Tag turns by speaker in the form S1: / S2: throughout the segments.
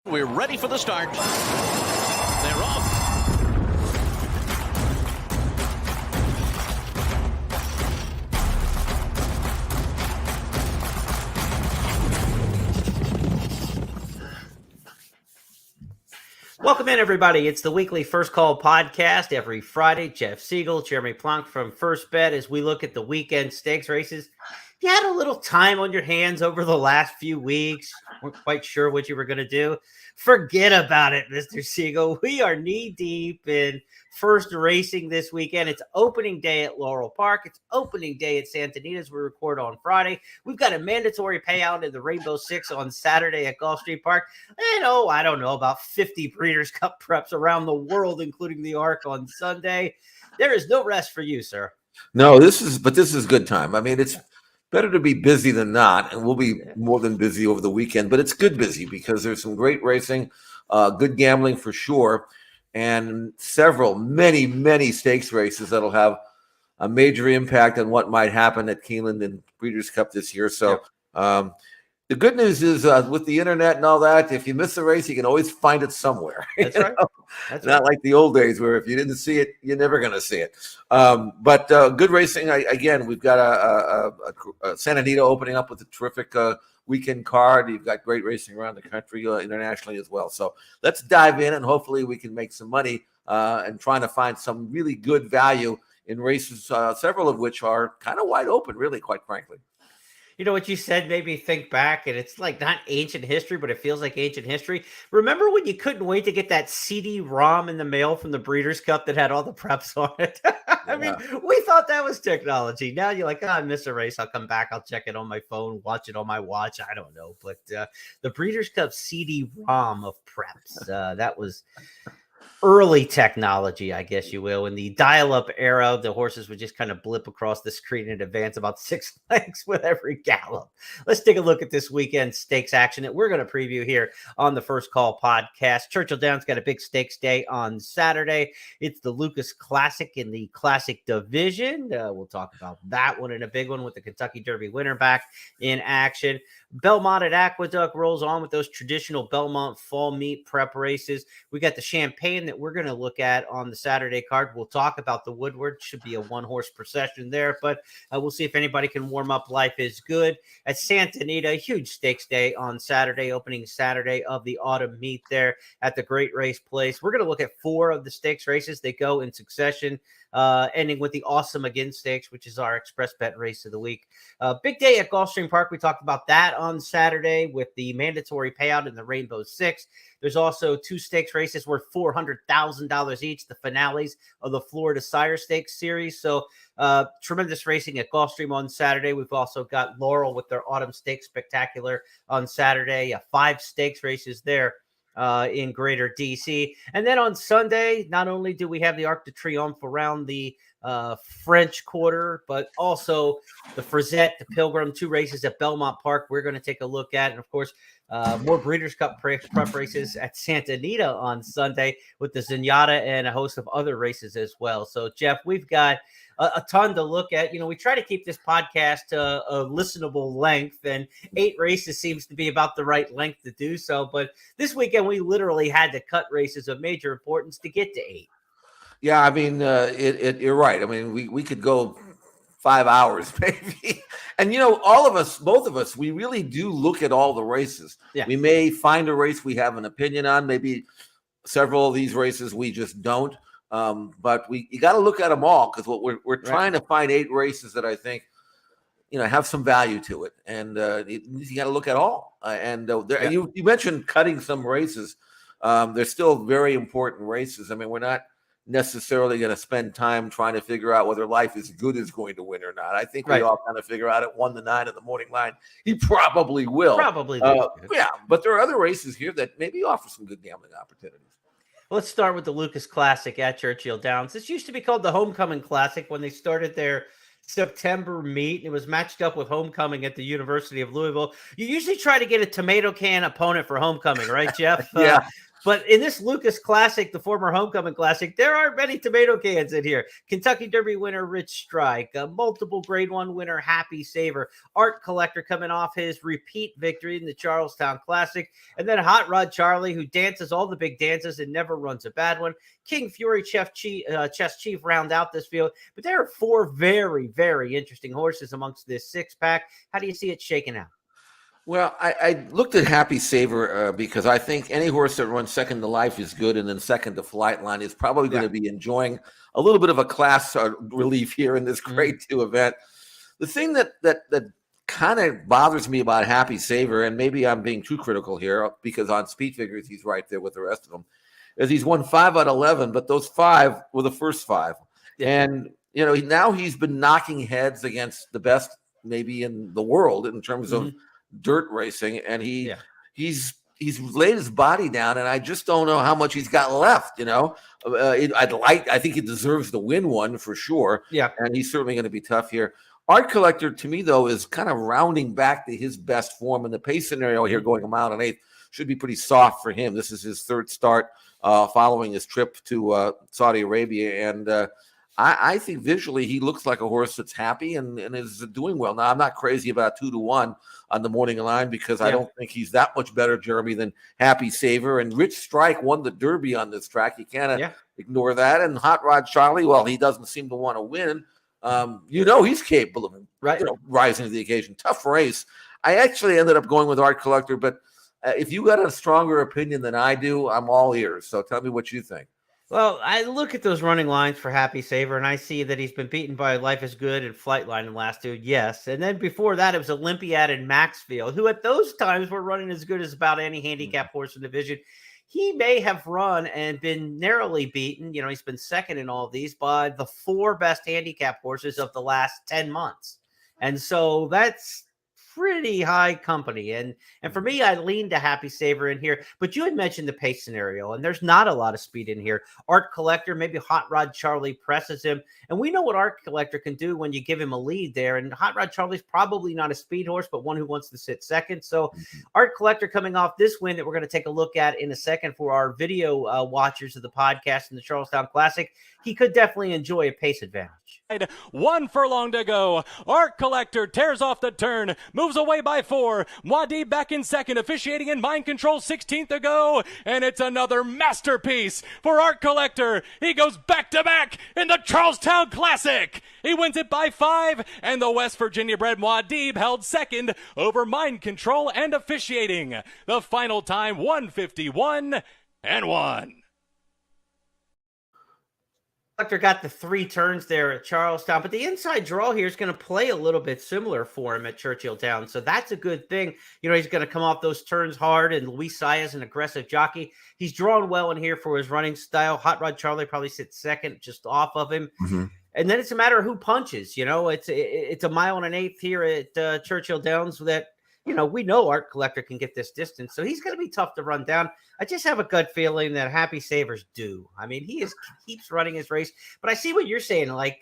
S1: We're ready for the start. They're off.
S2: Welcome in, everybody. It's the weekly First Call podcast every Friday. Jeff Siegel, Jeremy Plonk from First Bet as we look at the weekend stakes races. If you had a little time on your hands over the last few weeks, weren't quite sure what you were going to do, forget about it, Mr. Siegel. We are knee-deep in first racing this weekend. It's opening day at Laurel Park. It's opening day at Santa Anita as we record on Friday. We've got a mandatory payout in the Rainbow Six on Saturday at Gulfstream Park. And, I don't know, about 50 Breeders' Cup preps around the world, including the Arc on Sunday. There is no rest for you, sir.
S3: No, this is good time. I mean, it's better to be busy than not, and we'll be more than busy over the weekend, but it's good busy because there's some great racing, good gambling for sure, and many stakes races that'll have a major impact on what might happen at Keeneland and Breeders' Cup this year. So the good news is with the internet and all that, if you miss a race, you can always find it somewhere.
S2: That's right. That's
S3: not like the old days where if you didn't see it, you're never going to see it. But good racing. Again, we've got a Santa Anita opening up with a terrific weekend card. You've got great racing around the country, internationally as well. So let's dive in, and hopefully we can make some money and trying to find some really good value in races, several of which are kind of wide open, really, quite frankly.
S2: You know, what you said made me think back, and it's like not ancient history, but it feels like ancient history. Remember when you couldn't wait to get that CD-ROM in the mail from the Breeders' Cup that had all the preps on it? I mean, we thought that was technology. Now you're like, I miss a race. I'll come back. I'll check it on my phone, watch it on my watch. I don't know. But the Breeders' Cup CD-ROM of preps, that was early technology, I guess you will. In the dial-up era, the horses would just kind of blip across the screen and advance about 6 lengths with every gallop. Let's take a look at this weekend stakes action that we're going to preview here on the First Call podcast. Churchill Downs got a big stakes day on Saturday. It's the Lucas Classic in the Classic Division. We'll talk about that one, and a big one with the Kentucky Derby winner back in action. Belmont at Aqueduct rolls on with those traditional Belmont fall meet prep races. We got the Champagne that we're going to look at on the Saturday card. We'll talk about the Woodward. Should be a one-horse procession there, but we'll see if anybody can warm up. Life is good. At Santa Anita, huge stakes day on Saturday, opening Saturday of the autumn meet there at the Great Race Place. We're going to look at 4 of the stakes races. They go in succession, ending with the Awesome Again Stakes, which is our express bet race of the week. Big day at Gulfstream Park. We talked about that on Saturday with the mandatory payout in the Rainbow Six. There's also 2 stakes races worth $400,000 each, the finales of the Florida Sire Stakes series. So tremendous racing at Gulfstream on Saturday. We've also got Laurel with their Autumn Stakes Spectacular on Saturday. 5 stakes races there in Greater DC. And then on Sunday, not only do we have the Arc de Triomphe around the French Quarter, but also the Frisette, the Pilgrim, 2 races at Belmont Park we're going to take a look at. And of course, more Breeders' Cup prep races at Santa Anita on Sunday with the Zenyatta and a host of other races as well. So, Jeff, we've got a ton to look at. You know, we try to keep this podcast a listenable length, and 8 races seems to be about the right length to do so. But this weekend, we literally had to cut races of major importance to get to 8.
S3: Yeah, I mean, you're right. I mean, we could go 5 hours maybe. And, all of us, both of us, we really do look at all the races.
S2: Yeah.
S3: We may find a race we have an opinion on. Maybe several of these races we just don't. But you got to look at them all, because what we're trying to find 8 races that I think, have some value to it. And you got to look at all. You mentioned cutting some races. They're still very important races. I mean, we're not necessarily going to spend time trying to figure out whether Life is Good is going to win or not. I think we all kind of figure out at 1-9 in the morning line. He probably will. Yeah, but there are other races here that maybe offer some good gambling opportunities.
S2: Let's start with the Lucas Classic at Churchill Downs. This used to be called the Homecoming Classic when they started their September meet. It was matched up with Homecoming at the University of Louisville. You usually try to get a tomato can opponent for Homecoming, right, Jeff?
S3: Yeah.
S2: But in this Lucas Classic, the former Homecoming Classic, there aren't many tomato cans in here. Kentucky Derby winner Rich Strike, a multiple Grade 1 winner Happy Saver, Art Collector coming off his repeat victory in the Charlestown Classic, and then Hot Rod Charlie, who dances all the big dances and never runs a bad one. King Fury Chess Chief round out this field. But there are 4 very, very interesting horses amongst this 6-pack. How do you see it shaking out?
S3: Well, I looked at Happy Saver because I think any horse that runs second to Life is good, and then second to Flightline is probably going to be enjoying a little bit of a class relief here in this Grade 2 event. The thing that kind of bothers me about Happy Saver, and maybe I'm being too critical here because on speed figures he's right there with the rest of them, is he's won 5 out of 11, but those 5 were the first 5. And, now he's been knocking heads against the best maybe in the world in terms of dirt racing, and he's laid his body down, and I just don't know how much he's got left. I think he deserves to win one for sure. Yeah, and he's certainly going to be tough here. Art Collector, to me though, is kind of rounding back to his best form, and the pace scenario here going a mile and 1/8 should be pretty soft for him. This is his 3rd start following his trip to Saudi Arabia, and I think visually he looks like a horse that's happy and is doing well. Now, I'm not crazy about 2-1 on the morning line because I don't think he's that much better, Jeremy, than Happy Saver. And Rich Strike won the Derby on this track. You can't ignore that. And Hot Rod Charlie, well, he doesn't seem to want to win. He's capable of rising to the occasion. Tough race. I actually ended up going with Art Collector, but if you got a stronger opinion than I do, I'm all ears. So tell me what you think.
S2: Well, I look at those running lines for Happy Saver, and I see that he's been beaten by Life is Good and Flightline in the last 2. Yes. And then before that, it was Olympiad and Maxfield, who at those times were running as good as about any handicap horse in the division. He may have run and been narrowly beaten. He's been second in all of these by the 4 best handicap horses of the last 10 months. And so that's pretty high company. And for me, I lean to Happy Saver in here. But you had mentioned the pace scenario, and there's not a lot of speed in here. Art Collector, maybe Hot Rod Charlie presses him. And we know what Art Collector can do when you give him a lead there. And Hot Rod Charlie's probably not a speed horse, but one who wants to sit second. So Art Collector coming off this win that we're going to take a look at in a second for our video watchers of the podcast in the Charlestown Classic, he could definitely enjoy a pace advantage.
S4: 1 furlong to go. Art Collector tears off the turn, moves away by 4. Wadi back in second, officiating in Mind Control, 16th to go. And it's another masterpiece for Art Collector. He goes back to back in the Charlestown Classic. He wins it by 5, and the West Virginia bred Muad'Dib held second over Mind Control and officiating. The final time, 1:51 and 1.
S2: Collector got the 3 turns there at Charlestown, but the inside draw here is going to play a little bit similar for him at Churchill Downs. So that's a good thing. He's going to come off those turns hard, and Luis Saez, an aggressive jockey. He's drawn well in here for his running style. Hot Rod Charlie probably sits second just off of him. And then it's a matter of who punches. It's a mile and 1/8 here at Churchill Downs that, we know Art Collector can get this distance, so he's going to be tough to run down. I just have a gut feeling that Happy Saver's due. I mean, he keeps running his race, but I see what you're saying. Like,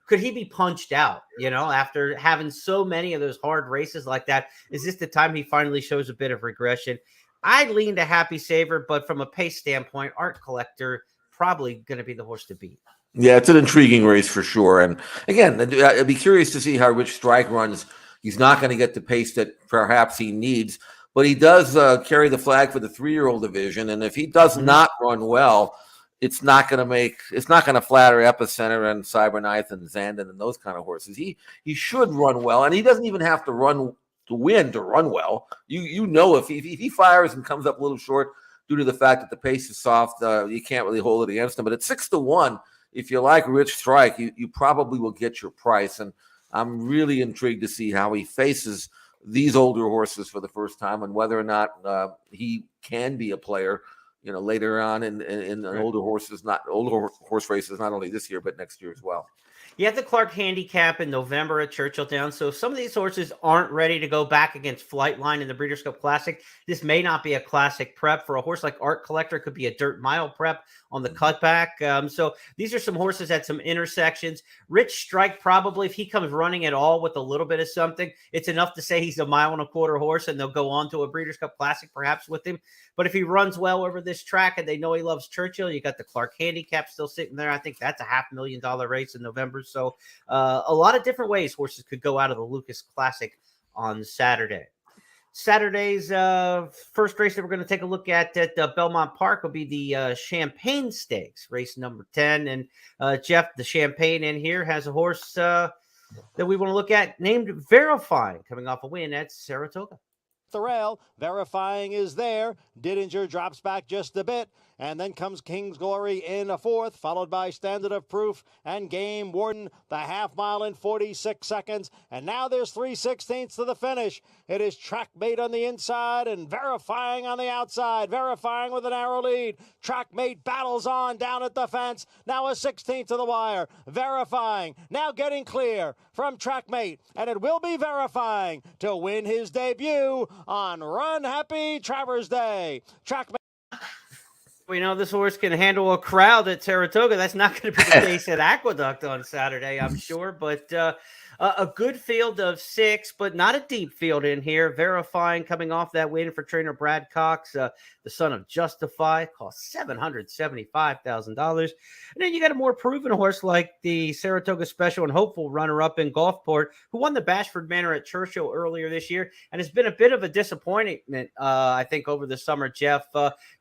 S2: could he be punched out, after having so many of those hard races like that? Is this the time he finally shows a bit of regression? I lean to Happy Saver, but from a pace standpoint, Art Collector probably going to be the horse to beat.
S3: Yeah, it's an intriguing race for sure. And again, I'd be curious to see how Rich Strike runs. He's not going to get the pace that perhaps he needs, but he does carry the flag for the 3-year-old division. And if he does not run well, it's not going to flatter Epicenter and Cyberknife and Zandon and those kind of horses. He should run well, and he doesn't even have to run to win to run well. If he fires and comes up a little short due to the fact that the pace is soft, you can't really hold it against him. But at 6-1, if you like Rich Strike, you probably will get your price. And I'm really intrigued to see how he faces these older horses for the first time and whether or not he can be a player, later on in older horse races, not only this year, but next year as well.
S2: You have the Clark handicap in November at Churchilltown. So if some of these horses aren't ready to go back against Flightline in the Breeders' Cup Classic, this may not be a classic prep. For a horse like Art Collector, it could be a dirt mile prep on the cutback. So these are some horses at some intersections. Rich Strike, probably, if he comes running at all with a little bit of something, it's enough to say he's a 1.25 mile horse, and they'll go on to a Breeders' Cup Classic perhaps with him. But if he runs well over this track and they know he loves Churchill, you got the Clark handicap still sitting there. I think that's a $500,000 race in November. So a lot of different ways horses could go out of the Lucas Classic on Saturday. Saturday's first race that we're going to take a look at Belmont Park will be the Champagne Stakes, race number 10. And Jeff, the Champagne in here has a horse that we want to look at named Verifying, coming off a win at Saratoga.
S5: The rail, Verifying is there. Didinger drops back just a bit, and then comes King's Glory in a fourth, followed by Standard of Proof and Game Warden, the 1/2 mile in 46 seconds, and now there's 3/16 to the finish. It is Trackmate on the inside and Verifying on the outside. Verifying with a narrow lead. Trackmate battles on down at the fence. Now a 16th to the wire. Verifying now getting clear from Trackmate, and it will be Verifying to win his debut on Run Happy Travers Day. Trackmate.
S2: We know this horse can handle a crowd at Saratoga. That's not going to be the case at Aqueduct on Saturday, I'm sure. But a good field of 6, but not a deep field in here. Verifying coming off that win for trainer Brad Cox, the son of Justify, cost $775,000. And then you got a more proven horse like the Saratoga Special and hopeful runner-up in Gulfport, who won the Bashford Manor at Churchill earlier this year and has been a bit of a disappointment, I think, over the summer. Jeff,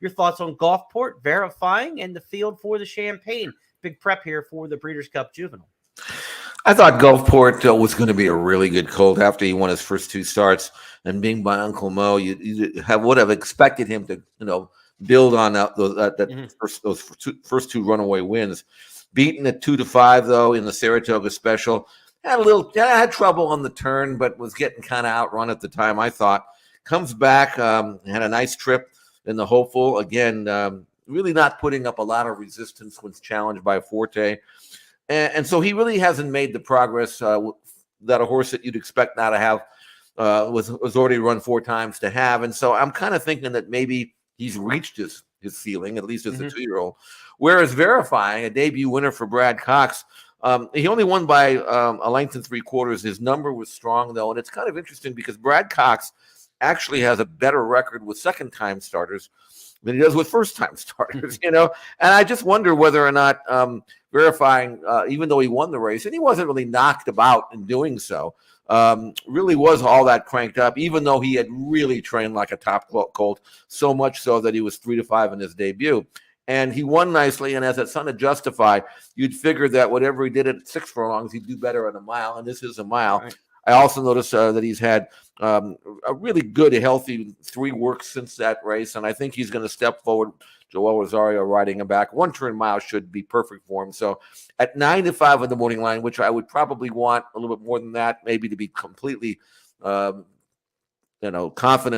S2: your thoughts on Gulfport, Verifying, and the field for the Champagne? Big prep here for the Breeders' Cup Juvenile.
S3: I thought Gulfport was going to be a really good colt after he won his first 2 starts, and being by Uncle Mo, you would have expected him to, build on those first 2 runaway wins. Beaten at 2-5 though in the Saratoga Special, had trouble on the turn, but was getting kind of outrun at the time. I thought comes back, had a nice trip in the Hopeful again, really not putting up a lot of resistance when challenged by Forte. And so he really hasn't made the progress that a horse that you'd expect now to have was already run 4 times to have. And so I'm kind of thinking that maybe he's reached his ceiling, at least as a 2-year-old. Whereas Verifying, a debut winner for Brad Cox, he only won by a length and 3/4. His number was strong, though. And it's kind of interesting because Brad Cox actually has a better record with second-time starters than he does with first-time starters, And I just wonder whether or not Verifying, even though he won the race, and he wasn't really knocked about in doing so, really was all that cranked up, even though he had really trained like a top colt, so much so that he was 3-5 in his debut. And he won nicely, and as a son of Justify, you'd figure that whatever he did at 6 furlongs, he'd do better at a mile, and this is a mile. Right. I also noticed that he's had a really good, healthy 3 works since that race, and I think he's going to step forward. Joel Rosario riding him back. 1 turn mile should be perfect for him. So at 9-5 on the morning line, which I would probably want a little bit more than that, maybe to be completely, confident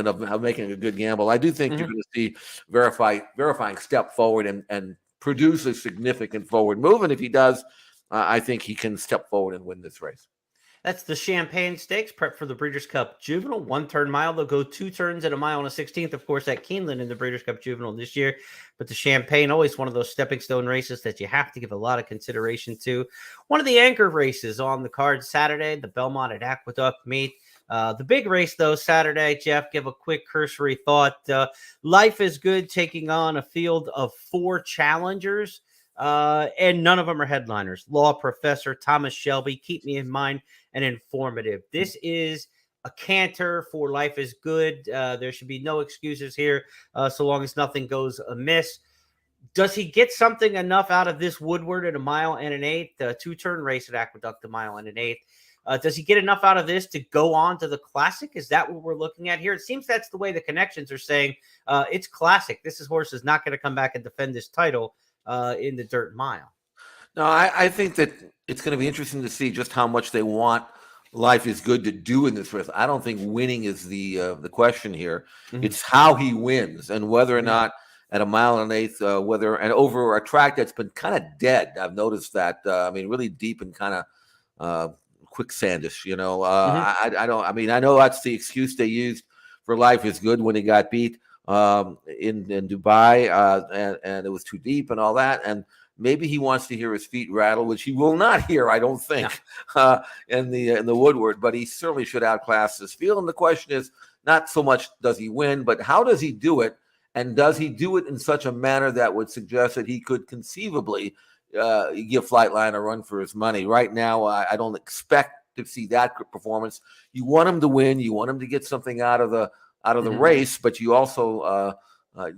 S3: of making a good gamble. I do think you're going to see Verifying step forward and produce a significant forward move. And if he does, I think he can step forward and win this race.
S2: That's the Champagne Stakes, prep for the Breeders' Cup Juvenile. 1 turn mile. They'll go 2 turns at a mile and a 16th, of course, at Keeneland in the Breeders' Cup Juvenile this year. But the Champagne, always one of those stepping stone races that you have to give a lot of consideration to. One of the anchor races on the card Saturday, the Belmont at Aqueduct meet. The big race, though, Saturday, Jeff, give a quick cursory thought. Life is Good taking on a field of 4 challengers, and none of them are headliners. Law Professor, Thomas Shelby, Keep Me in Mind, and Informative. This is a canter for Life is Good. There should be no excuses here, so long as nothing goes amiss. Does he get something enough out of this Woodward at a mile and an 8th, 2-turn race at Aqueduct, a mile and an 8th? Does he get enough out of this to go on to the Classic? Is that what we're looking at here? It seems that's the way the connections are saying. It's Classic. This horse is not going to come back and defend this title in the dirt mile.
S3: No, I think that it's going to be interesting to see just how much they want Life is Good to do in this race. I don't think winning is the question here. It's how he wins and whether or not, at 1.125 miles, and over a track that's been kind of dead. I've noticed that. I mean, really deep and kind of quicksandish. I don't. I mean, I know that's the excuse they used for Life is Good when he got beat in Dubai, and it was too deep and all that. And maybe he wants to hear his feet rattle, which he will not hear, I don't think, in the Woodward. But he certainly should outclass this field. And the question is not so much does he win, but how does he do it? And does he do it in such a manner that would suggest that he could conceivably give Flightline a run for his money? Right now, I don't expect to see that performance. You want him to win. You want him to get something out of the race, but you also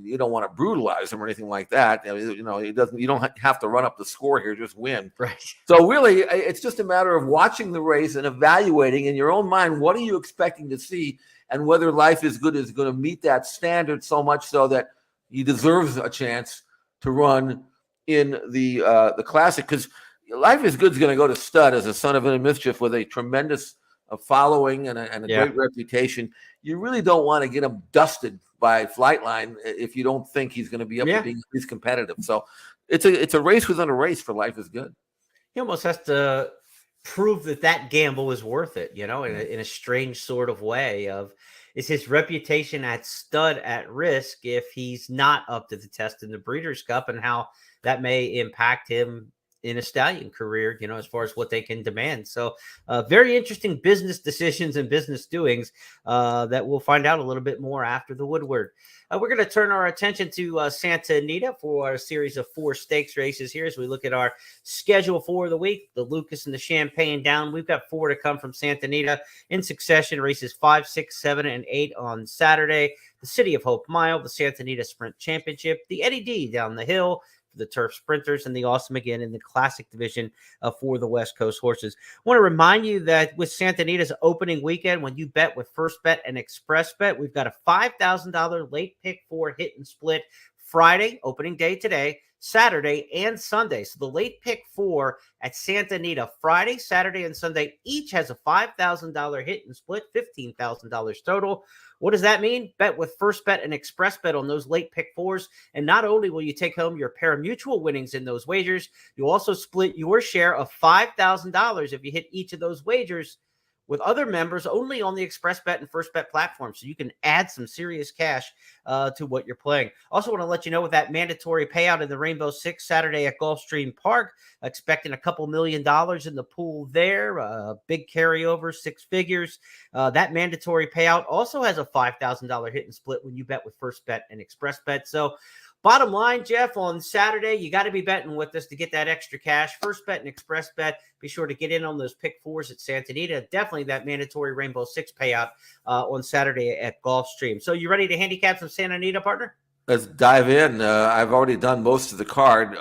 S3: you don't want to brutalize him or anything like that. It doesn't. You don't have to run up the score here. Just win.
S2: Right.
S3: So really, it's just a matter of watching the race and evaluating in your own mind what are you expecting to see, and whether Life is Good is going to meet that standard so much so that he deserves a chance to run in the Classic. Because Life is Good is going to go to stud as a son of a mischief with a tremendous following and a great reputation. You really don't want to get him dusted by Flightline if you don't think he's going to be able to be at least competitive. So it's a race within a race for Life is Good.
S2: He almost has to prove that gamble is worth it, in a strange sort of way of, is his reputation at stud at risk if he's not up to the test in the Breeders' Cup, and how that may impact him in a stallion career, as far as what they can demand. So very interesting business decisions and business doings that we'll find out a little bit more after the Woodward. We're going to turn our attention to Santa Anita for a series of 4 stakes races here as we look at our schedule for the week. The Lucas and the Champagne down. We've got 4 to come from Santa Anita in succession. Races 5, 6, 7, and 8 on Saturday. The City of Hope Mile, the Santa Anita Sprint Championship, the Eddie D down the hill, the Turf Sprinters, and the Awesome Again in the Classic division for the West Coast horses. I want to remind you that with Santa Anita's opening weekend, when you bet with First Bet and Express Bet, we've got a $5,000 late pick 4 hit and split Friday, opening day today, Saturday, and Sunday. So the late pick 4 at Santa Anita Friday, Saturday, and Sunday each has a $5,000 hit and split, $15,000 total. What does that mean? Bet with First Bet and Express Bet on those late pick 4s. And not only will you take home your pari-mutuel winnings in those wagers, you'll also split your share of $5,000 if you hit each of those wagers with other members only on the Express Bet and First Bet platform. So you can add some serious cash to what you're playing. Also want to let you know with that mandatory payout in the Rainbow Six Saturday at Gulfstream Park, expecting a couple $1 million in the pool there, big carryover, 6 figures. That mandatory payout also has a $5,000 hit and split when you bet with First Bet and Express Bet. So bottom line, Jeff, on Saturday, you got to be betting with us to get that extra cash. First Bet and Express Bet. Be sure to get in on those pick 4s at Santa Anita. Definitely that mandatory Rainbow Six payout on Saturday at Gulfstream. So you ready to handicap some Santa Anita, partner?
S3: Let's dive in. I've already done most of the card.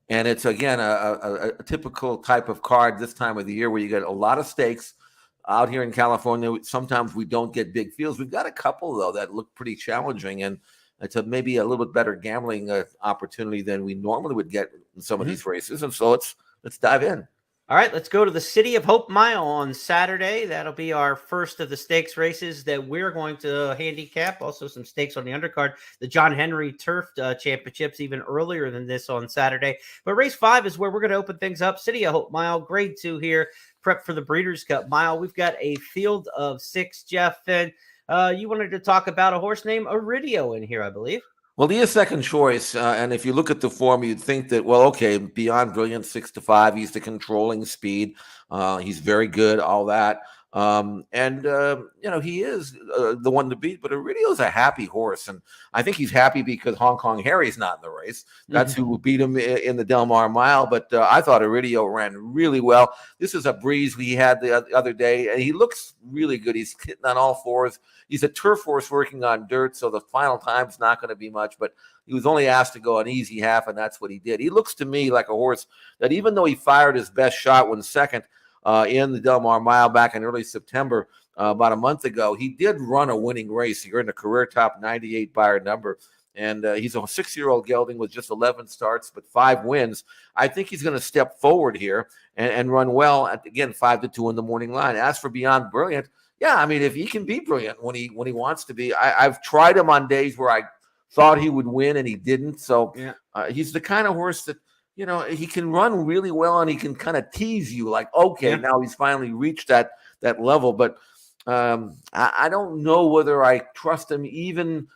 S3: And it's, again, a typical type of card this time of the year where you get a lot of stakes. Out here in California, sometimes we don't get big fields. We've got a couple, though, that look pretty challenging. And it's maybe a little bit better gambling opportunity than we normally would get in some of these races. And so let's dive in.
S2: All right, let's go to the City of Hope Mile on Saturday. That'll be our first of the stakes races that we're going to handicap. Also some stakes on the undercard. The John Henry Turf Championships even earlier than this on Saturday. But race 5 is where we're going to open things up. City of Hope Mile, grade 2 here. Prep for the Breeders' Cup Mile. We've got a field of 6, Jeff. And you wanted to talk about a horse named Iridio in here, I believe.
S3: Well, he is second choice, and if you look at the form, you'd think that, well, okay, Beyond Brilliant, 6-5, he's the controlling speed. He's very good, all that. He is the one to beat, but Iridio's a happy horse, and I think he's happy because Hong Kong Harry's not in the race. That's who beat him in the Del Mar Mile, but I thought Iridio ran really well. This is a breeze we had the other day, and he looks really good. He's hitting on all 4s. He's a turf horse working on dirt, so the final time's not going to be much, but he was only asked to go an easy half, and that's what he did. He looks to me like a horse that even though he fired his best shot when second in the Del Mar Mile back in early September, about a month ago, he did run a winning race. He earned a career top 98 Beyer number, and he's a 6-year-old gelding with just 11 starts but 5 wins. I think he's going to step forward here and run well at, again, 5-2 in the morning line. As for Beyond Brilliant, yeah, I mean, if he can be brilliant when he wants to be, I've tried him on days where I thought he would win and he didn't. So
S2: Yeah.
S3: He's the kind of horse that, he can run really well and he can kind of tease you like, okay, now he's finally reached that level. But I don't know whether I trust him, even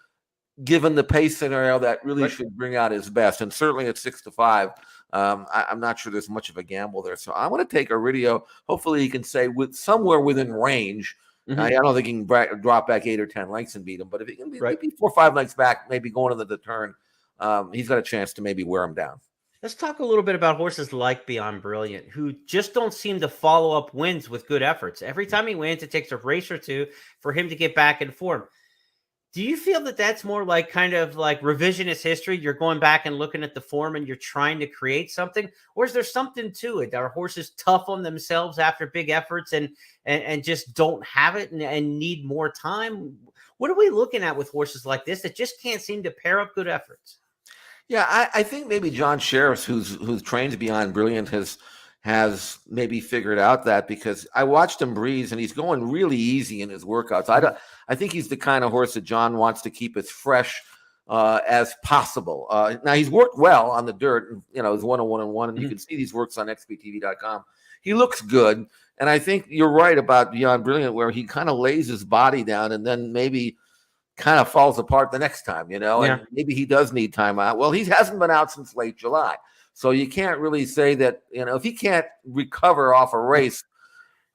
S3: given the pace scenario that really should bring out his best. And certainly at 6-5, I'm not sure there's much of a gamble there. So I want to take Iridio. Hopefully he can say somewhere within range. I don't think he can drop back 8 or 10 lengths and beat him. But if he can be maybe 4 or 5 lengths back, maybe going into the turn, he's got a chance to maybe wear him down.
S2: Let's talk a little bit about horses like Beyond Brilliant, who just don't seem to follow up wins with good efforts. Every time he wins, it takes a race or two for him to get back in form. Do you feel that that's more like kind of like revisionist history? You're going back and looking at the form and you're trying to create something, or is there something to it? Are horses tough on themselves after big efforts and just don't have it and need more time? What are we looking at with horses like this that just can't seem to pair up good efforts?
S3: Yeah, I think maybe John Sheriffs, who's trained Beyond Brilliant, has maybe figured out that, because I watched him breeze and he's going really easy in his workouts. I think he's the kind of horse that John wants to keep as fresh as possible. Now he's worked well on the dirt, and he's 101-1, and you can see these works on xptv.com. He looks good, and I think you're right about Beyond Brilliant, where he kind of lays his body down and then maybe kind of falls apart the next time, and maybe he does need time out. Well, he hasn't been out since late July. So you can't really say that, if he can't recover off a race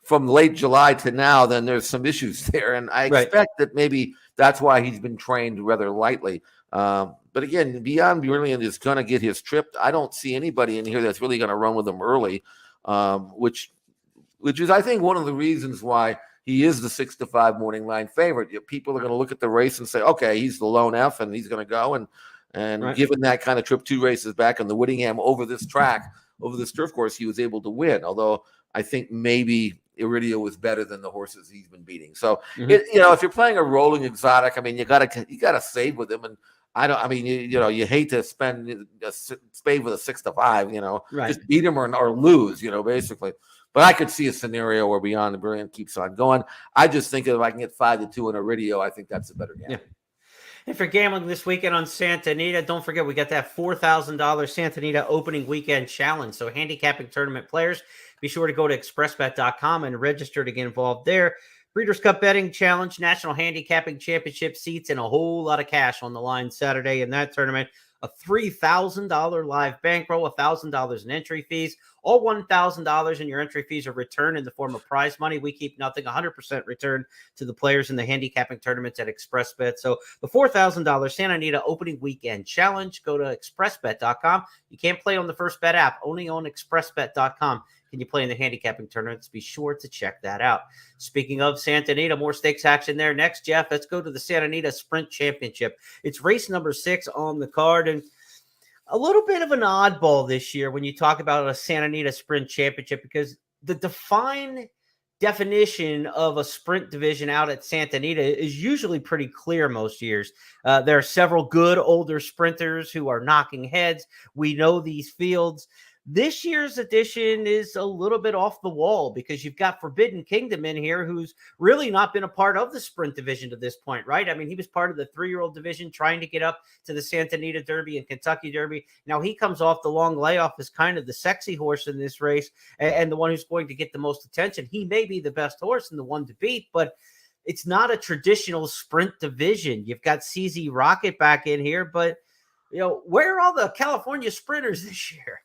S3: from late July to now, then there's some issues there. And I expect that maybe that's why he's been trained rather lightly. But again, Beyond Brilliant is going to get his trip. I don't see anybody in here that's really going to run with him early, which is, I think, one of the reasons why he is the 6-5 morning line favorite. People are going to look at the race and say, okay, he's the lone F and he's going to go. And given that kind of trip, 2 races back on the Whittingham over this track, over this turf course, he was able to win. Although I think maybe Iridio was better than the horses he's been beating. So if you're playing a rolling exotic, I mean, you gotta save with him. And you hate to spend a spade with a 6-5. Just beat him or lose. Basically. But I could see a scenario where Beyond Brilliant keeps on going. I just think if I can get 5-2 in Iridio, I think that's a better game.
S2: Yeah. If you're gambling this weekend on Santa Anita, don't forget we got that $4,000 Santa Anita opening weekend challenge. So handicapping tournament players, be sure to go to expressbet.com and register to get involved there. Breeders' Cup betting challenge, National Handicapping Championship seats, and a whole lot of cash on the line Saturday in that tournament. A $3,000 live bankroll, $1,000 in entry fees. All $1,000 in your entry fees are returned in the form of prize money. We keep nothing, 100% return to the players in the handicapping tournaments at ExpressBet. So the $4,000 Santa Anita opening weekend challenge, go to expressbet.com. You can't play on the First Bet app, only on expressbet.com. Can you play in the handicapping tournaments? Be sure to check that out. Speaking of Santa Anita, more stakes action there next, Jeff. Let's go to the Santa Anita Sprint Championship. It's race number 6 on the card, and a little bit of an oddball this year when you talk about a Santa Anita Sprint Championship, because the definition of a sprint division out at Santa Anita is usually pretty clear most years. There are several good older sprinters who are knocking heads. We know these fields. This year's edition is a little bit off the wall because you've got Forbidden Kingdom in here, who's really not been a part of the sprint division to this point, right? I mean, he was part of the 3-year-old division trying to get up to the Santa Anita Derby and Kentucky Derby. Now he comes off the long layoff as kind of the sexy horse in this race and the one who's going to get the most attention. He may be the best horse and the one to beat, but it's not a traditional sprint division. You've got CZ Rocket back in here, but where are all the California sprinters this year?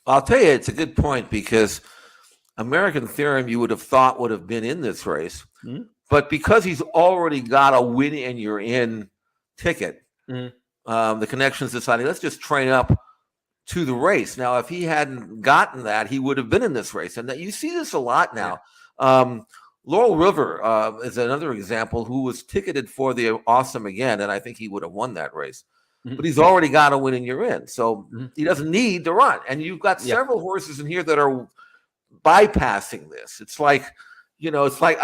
S3: I'll tell you, it's a good point, because American Theorem you would have thought would have been in this race, but because he's already got a win and you're in ticket, the Connections decided, let's just train up to the race. Now, if he hadn't gotten that, he would have been in this race, and that you see this a lot now. Laurel River is another example, who was ticketed for the Awesome Again, and I think he would have won that race. But he's already got a win and you're in. So he doesn't need to run. And you've got several horses in here that are bypassing this. It's like, it's like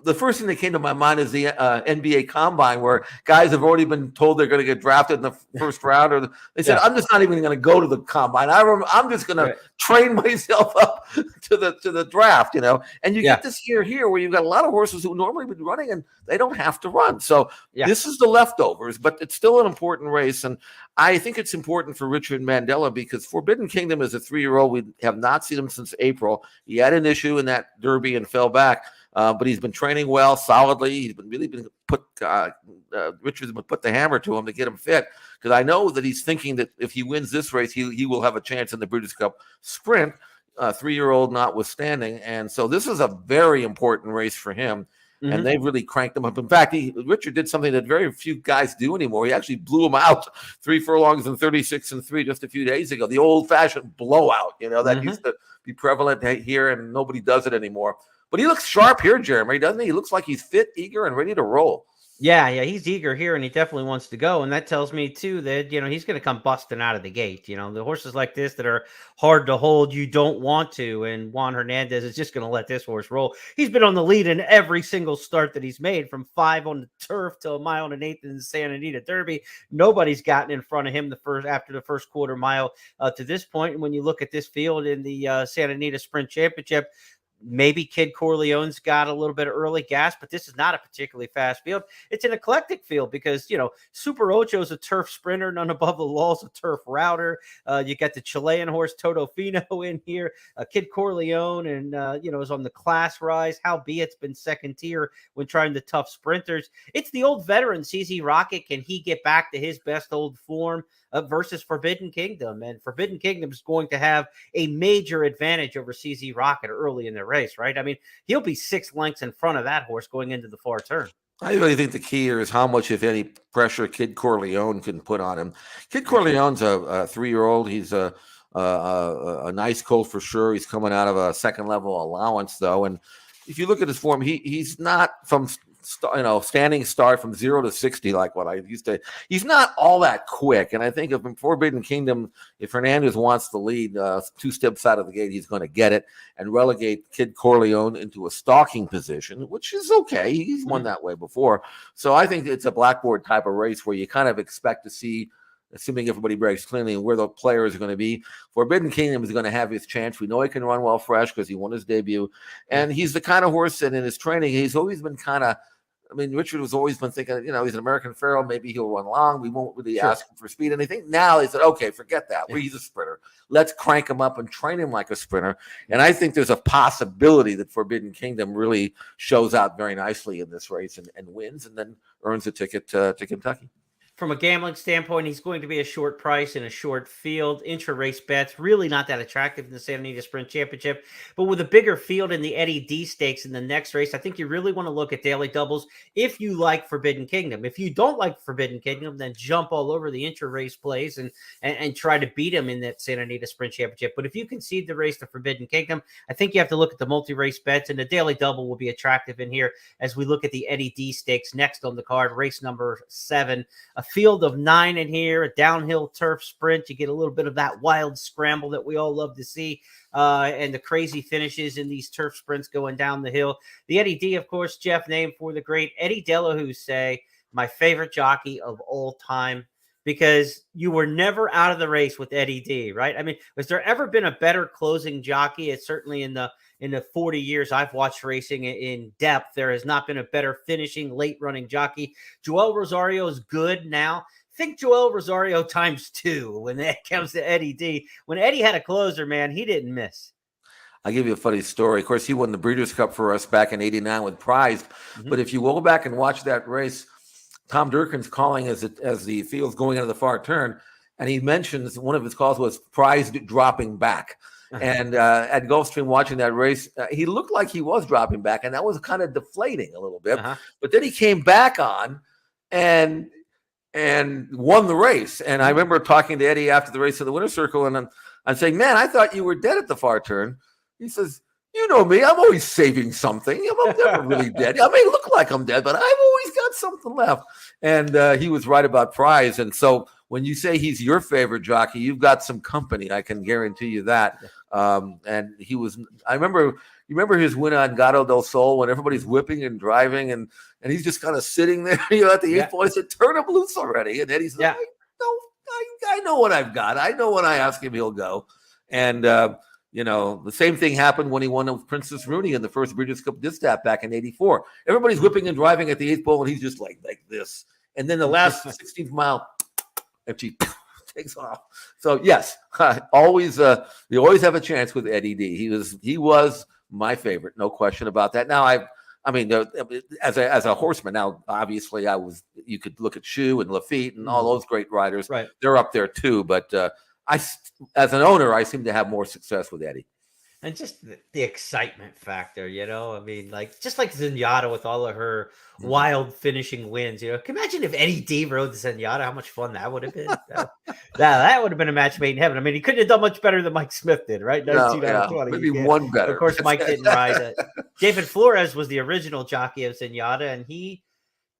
S3: the first thing that came to my mind is the NBA Combine, where guys have already been told they're going to get drafted in the first round, or they said, "I'm just not even going to go to the Combine. I'm just going to train myself up to the draft." And you get this year here where you've got a lot of horses who normally would be running and they don't have to run. So this is the leftovers, but it's still an important race, and I think it's important for Richard Mandela because Forbidden Kingdom is a 3-year-old. We have not seen him since April. He had an issue in that Derby and fell back. But he's been training well, solidly. He's been put. Richard's been put the hammer to him to get him fit, because I know that he's thinking that if he wins this race, he will have a chance in the Breeders' Cup Sprint, 3-year-old notwithstanding. And so this is a very important race for him. And they've really cranked him up. In fact, Richard did something that very few guys do anymore. He actually blew him out 3 furlongs and 36-3 just a few days ago. The old-fashioned blowout, that used to be prevalent here, and nobody does it anymore. But he looks sharp here, Jeremy, doesn't he? He looks like he's fit, eager, and ready to roll.
S2: Yeah, he's eager here, and he definitely wants to go. And that tells me, too, that, he's going to come busting out of the gate. The horses like this that are hard to hold, you don't want to. And Juan Hernandez is just going to let this horse roll. He's been on the lead in every single start that he's made, from 5 on the turf to a mile and 1/8 in the Santa Anita Derby. Nobody's gotten in front of him after the first quarter mile to this point. And when you look at this field in the Santa Anita Sprint Championship, maybe Kid Corleone's got a little bit of early gas, but this is not a particularly fast field. It's an eclectic field because, Super Ocho is a turf sprinter, None Above the Law is a turf router. You got the Chilean horse TODO FINO in here. Kid Corleone and, is on the class rise. Howbeit's been second tier when trying the tough sprinters. It's the old veteran, CZ Rocket. Can he get back to his best old form versus Forbidden Kingdom? And Forbidden Kingdom is going to have a major advantage over CZ Rocket early in the race, right? I mean, he'll be 6 lengths in front of that horse going into the far turn.
S3: I really think the key here is how much, if any, pressure Kid Corleone can put on him. Kid Corleone's a 3-year-old. He's a nice colt for sure. He's coming out of a second-level allowance, though. And if you look at his form, he's not from standing start from 0 to 60 like what I used to. He's not all that quick. And I think if in Forbidden Kingdom, if Hernandez wants the lead 2 steps out of the gate, he's going to get it and relegate Kid Corleone into a stalking position, which is okay. He's won that way before. So I think it's a blackboard type of race where you kind of expect to see, assuming everybody breaks cleanly, and where the players are going to be. Forbidden Kingdom is going to have his chance. We know he can run well fresh because he won his debut. And he's the kind of horse that in his training, he's always been kind of, Richard has always been thinking, he's an American Pharoah. Maybe he'll run long. We won't really ask him for speed. And I think now he said, okay, forget that. He's a sprinter. Let's crank him up and train him like a sprinter. And I think there's a possibility that Forbidden Kingdom really shows out very nicely in this race and wins, and then earns a ticket to Kentucky.
S2: From a gambling standpoint, he's going to be a short price in a short field. Intra-race bets, really not that attractive in the Santa Anita Sprint Championship. But with a bigger field in the Eddie D Stakes in the next race, I think you really want to look at daily doubles if you like Forbidden Kingdom. If you don't like Forbidden Kingdom, then jump all over the intra-race plays and try to beat him in that Santa Anita Sprint Championship. But if you concede the race to Forbidden Kingdom, I think you have to look at the multi-race bets, and the daily double will be attractive in here as we look at the Eddie D Stakes next on the card, race number 7. A field of 9 in here, a downhill turf sprint. You get a little bit of that wild scramble that we all love to see, and the crazy finishes in these turf sprints going down the hill. The Eddie D, of course, Jeff, named for the great Eddie Delahousse, my favorite jockey of all time, because you were never out of the race with Eddie D, right? I mean, has there ever been a better closing jockey? It's certainly in the 40 years I've watched racing in depth, there has not been a better finishing, late-running jockey. Joel Rosario is good now. Think Joel Rosario times 2 when it comes to Eddie D. When Eddie had a closer, man, he didn't miss.
S3: I'll give you a funny story. Of course, he won the Breeders' Cup for us back in '89 with Prize. But if you go back and watch that race, Tom Durkin's calling as the field's going into the far turn, and he mentions one of his calls was Prize dropping back. And at Gulfstream watching that race, he looked like he was dropping back, and that was kind of deflating a little bit. But then he came back on and won the race. And I remember talking to Eddie after the race in the winner's circle, and I'm saying, man, I thought you were dead at the far turn. He says, you know me, I'm always saving something. I'm never really dead. I may look like I'm dead, but I've always got something left. And he was right about Prize. And so when you say he's your favorite jockey, you've got some company. I can guarantee you that. And he was, I remember You remember his win on Gato del Sol when everybody's whipping and driving and he's just kind of sitting there, at the eighth point. I said, turn him loose already. And Eddie said, I know what I've got. I know when I ask him, he'll go. And, the same thing happened when he won with Princess Rooney in the first Breeders' Cup Distaff back in '84. Everybody's whipping and driving at the eighth pole, and he's just like this. And then the last 16th mile, and she takes off. So yes, always you always have a chance with Eddie D. He was my favorite, no question about that. Now I mean, as a horseman, now obviously you could look at Shu and Lafitte and all those great riders.
S2: Right.
S3: They're up there too, but as an owner, I seem to have more success with Eddie.
S2: And just the excitement factor, I mean, just like Zenyatta with all of her wild finishing wins, can you imagine if Eddie D rode the Zenyatta, how much fun that would have been? That would have been a match made in heaven. I mean, he couldn't have done much better than Mike Smith did, right?
S3: Maybe one better.
S2: Of course, Mike didn't ride it. David Flores was the original jockey of Zenyatta, and he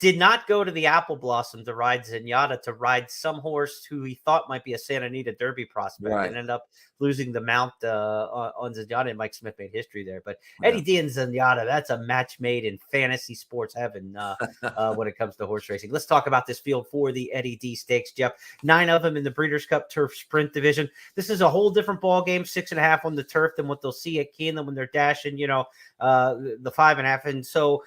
S2: did not go to the Apple Blossom to ride Zenyatta, to ride some horse who he thought might be a Santa Anita Derby prospect, and ended up losing the mount on Zenyatta, and Mike Smith made history there. But Eddie D and Zenyatta, that's a match made in fantasy sports heaven when it comes to horse racing. Let's talk about this field for the Eddie D Stakes, Jeff. 9 of them in the Breeders' Cup Turf Sprint Division. This is a whole different ball game, 6.5 on the turf than what they'll see at Keeneland when they're dashing, the 5.5. And so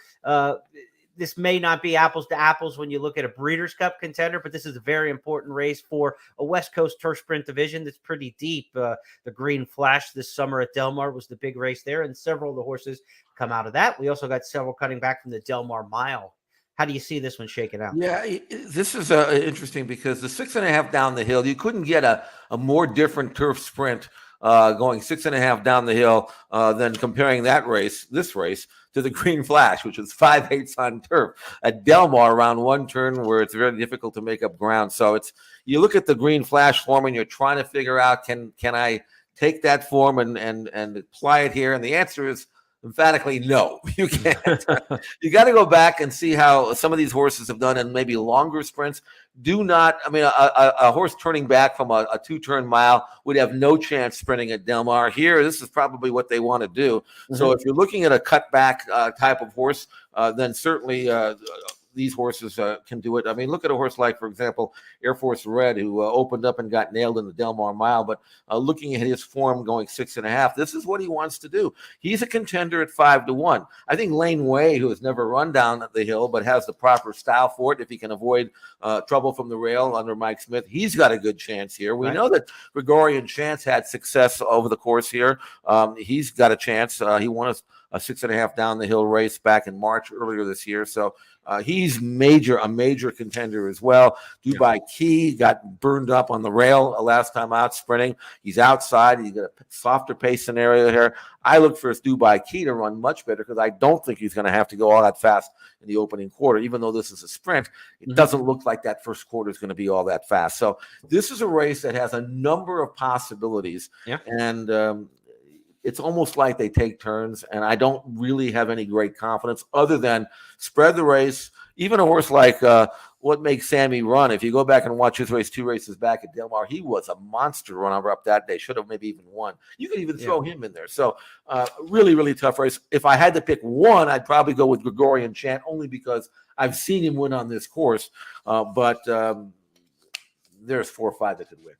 S2: this may not be apples to apples when you look at a Breeders' Cup contender, but this is a very important race for a West Coast Turf Sprint division that's pretty deep. The Green Flash this summer at Del Mar was the big race there, and several of the horses come out of that. We also got several coming back from the Del Mar Mile. How do you see this one shaking out?
S3: Yeah, this is interesting because the 6.5 down the hill, you couldn't get a more different turf sprint going 6.5 down the hill than comparing this race, to the Green Flash, which is 5/8 on turf at Del Mar around one turn where it's very difficult to make up ground. So you look at the Green Flash form and you're trying to figure out, can I take that form and apply it here? And the answer is emphatically no, you can't. You got to go back and see how some of these horses have done in maybe longer sprints. A horse turning back from a 2-turn mile would have no chance sprinting at Del Mar. Here, this is probably what they want to do. So if you're looking at a cutback type of horse, then certainly these horses can do it. I mean, look at a horse like, for example, Air Force Red, who opened up and got nailed in the Del Mar Mile. But looking at his form going 6.5, this is what he wants to do. He's a contender at 5-1. I think Lane Way, who has never run down the hill but has the proper style for it, if he can avoid trouble from the rail under Mike Smith, he's got a good chance here. We know that Gregorian Chance had success over the course here. He's got a chance. He won a 6.5 down the hill race back in March earlier this year. So he's a major contender as well. Dubai Key got burned up on the rail last time out sprinting. He's outside. He's got a softer pace scenario here. I look for Dubai Key to run much better because I don't think he's going to have to go all that fast in the opening quarter. Even though this is a sprint, it doesn't look like that first quarter is going to be all that fast. So this is a race that has a number of possibilities. And it's almost like they take turns, and I don't really have any great confidence other than spread the race. Even a horse like What Makes Sammy Run, if you go back and watch his race 2 races back at Del Mar, he was a monster runner up that day. Should have maybe even won. You could even throw him in there. So really tough race. If I had to pick one, I'd probably go with Gregorian Chant, only because I've seen him win on this course. But there's 4 or 5 that could win.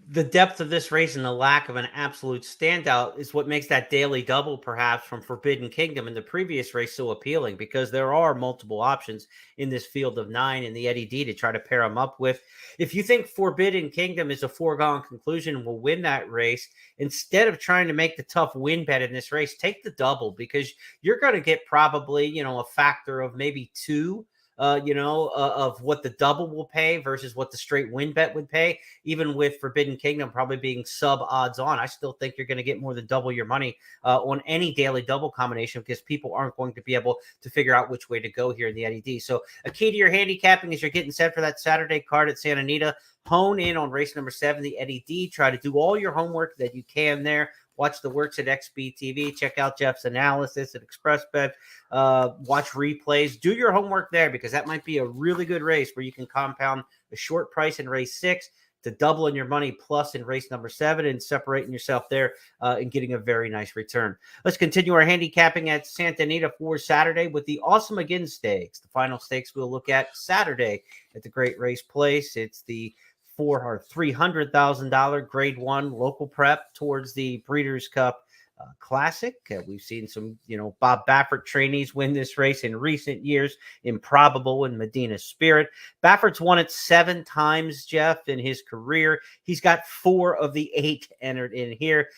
S2: The depth of this race and the lack of an absolute standout is what makes that daily double, perhaps, from Forbidden Kingdom in the previous race so appealing, because there are multiple options in this field of 9 in the Eddie D to try to pair them up with. If you think Forbidden Kingdom is a foregone conclusion and will win that race, instead of trying to make the tough win bet in this race, take the double, because you're going to get probably, a factor of maybe 2 of what the double will pay versus what the straight win bet would pay. Even with Forbidden Kingdom probably being sub odds on, I still think you're going to get more than double your money on any daily double combination, because people aren't going to be able to figure out which way to go here in the Eddie D. So a key to your handicapping as you're getting set for that Saturday card at Santa Anita, hone in on race number 7, the Eddie D. Try to do all your homework that you can there. Watch the works at XBTV. Check out Jeff's analysis at ExpressBet. Watch replays. Do your homework there, because that might be a really good race where you can compound a short price in race 6. to doubling your money plus in race number 7 and separating yourself there and getting a very nice return. Let's continue our handicapping at Santa Anita for Saturday with the Awesome Again Stakes. The final stakes we'll look at Saturday at the Great Race Place. It's the $300,000 Grade 1 local prep towards the Breeders' Cup Classic. We've seen some, Bob Baffert trainees win this race in recent years. Improbable in Medina's Spirit. Baffert's won it 7 times, Jeff, in his career. He's got 4 of the 8 entered in here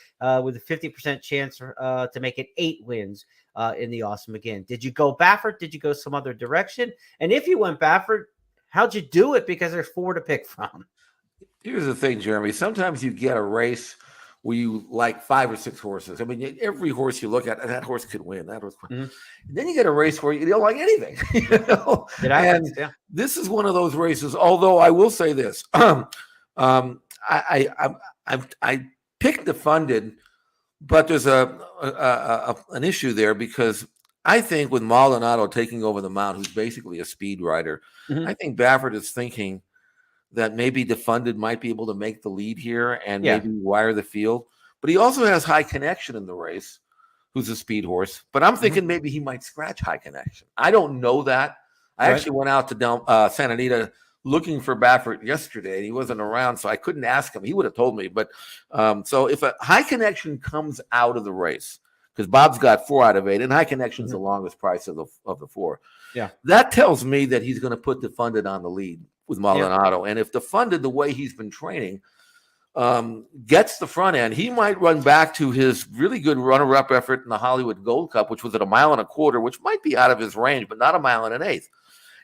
S2: with a 50% chance to make it 8 wins in the Awesome Again. Did you go Baffert? Did you go some other direction? And if you went Baffert, how'd you do it? Because there's 4 to pick from.
S3: Here's the thing, Jeremy. Sometimes you get a race where you like 5 or 6 horses. I mean, every horse you look at, that horse could win. That horse. And then you get a race where you don't like anything. This is one of those races. Although I will say this, I picked the funded, but there's an issue there because I think with Maldonado taking over the mount, who's basically a speed rider, I think Baffert is thinking that maybe the funded might be able to make the lead here and maybe wire the field. But he also has High Connection in the race, who's a speed horse. But I'm thinking maybe he might scratch High Connection. I don't know that. I actually went out to Santa Anita looking for Baffert yesterday, and he wasn't around, so I couldn't ask him. He would have told me. But so if a High Connection comes out of the race, because Bob's got 4 out of 8, and High Connection's the longest price of the 4. Yeah, that tells me that he's going to put the funded on the lead with Maldonado. And if the funded, the way he's been training, gets the front end, he might run back to his really good runner-up effort in the Hollywood Gold Cup, which was at 1.25 miles, which might be out of his range, but not 1 1/8 miles.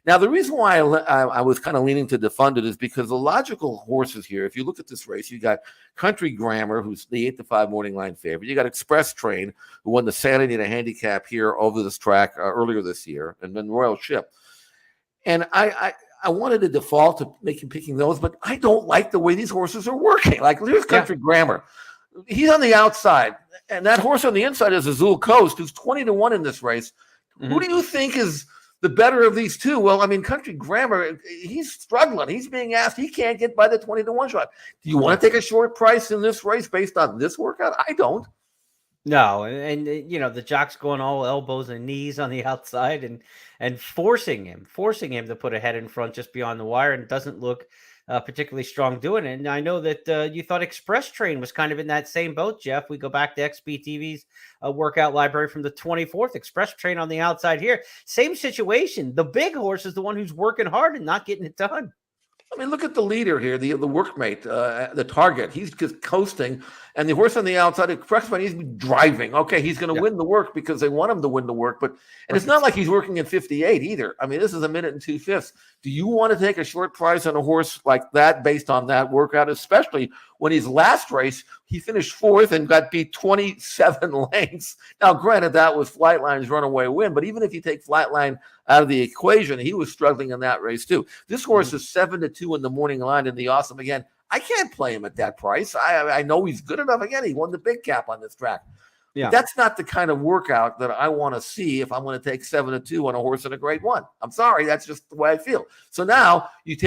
S3: Now, the reason why I was kind of leaning to the funded is because the logical horses here, if you look at this race, you got Country Grammar, who's the 8-5 morning line favorite. You got Express Train, who won the Santa Anita handicap here over this track earlier this year, and then Royal Ship. And I wanted to default to picking those, but I don't like the way these horses are working. Like, here's Country Grammar. He's on the outside, and that horse on the inside is Azul Coast, who's 20-1 in this race. Who do you think is the better of these two? Well, I mean, Country Grammar, he's struggling. He's being asked. He can't get by the 20-1 shot. Do you want to take a short price in this race based on this workout? I don't.
S2: No, and the jock's going all elbows and knees on the outside and forcing him to put a head in front just beyond the wire, and doesn't look particularly strong doing it. And I know that you thought Express Train was kind of in that same boat, Jeff. We go back to XBTV's workout library from the 24th. Express Train on the outside here. Same situation. The big horse is the one who's working hard and not getting it done.
S3: I mean, look at the leader here, the workmate, the target. He's just coasting, and the horse on the outside, Expressman, he's driving. Okay, he's going to win the work because they want him to win the work, and it's not like he's working at 58 either. I mean, this is 1 minute and 2/5. Do you want to take a short price on a horse like that based on that workout, especially when his last race, he finished 4th and got beat 27 lengths? Now, granted, that was Flightline's runaway win, but even if you take Flightline out of the equation, he was struggling in that race too. This horse is 7-2 in the morning line in the Awesome Again. I can't play him at that price. I know he's good enough. Again, he won the big cap on this track. Yeah, that's not the kind of workout that I want to see if I'm going to take 7-2 on a horse in a Grade 1. I'm sorry, that's just the way I feel. So now you